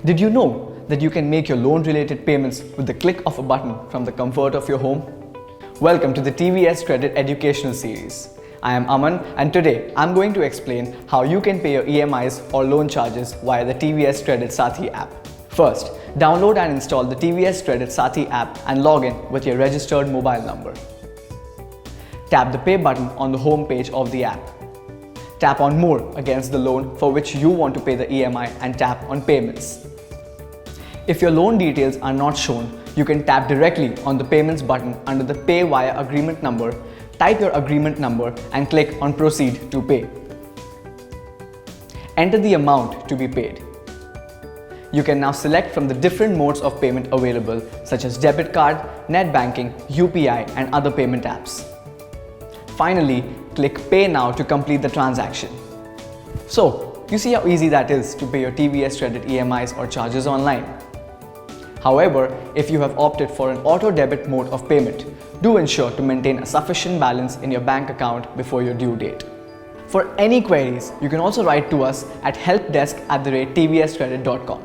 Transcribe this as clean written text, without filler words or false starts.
Did you know that you can make your loan-related payments with the click of a button from the comfort of your home? Welcome to the TVS Credit Educational Series. I am Aman and today I'm going to explain how you can pay your EMIs or loan charges via the TVS Credit Saathi app. First, download and install the TVS Credit Saathi app and log in with your registered mobile number. Tap the Pay button on the home page of the app. Tap on More against the loan for which you want to pay the EMI and tap on Payments. If your loan details are not shown, you can tap directly on the Payments button under the Pay via Agreement number, type your agreement number and click on Proceed to Pay. Enter the amount to be paid. You can now select from the different modes of payment available such as debit card, net banking, UPI and other payment apps. Finally, click Pay Now to complete the transaction. So, you see how easy that is to pay your TVS Credit EMIs or charges online. However, if you have opted for an auto debit mode of payment, do ensure to maintain a sufficient balance in your bank account before your due date. For any queries, you can also write to us at helpdesk@tvscredit.com.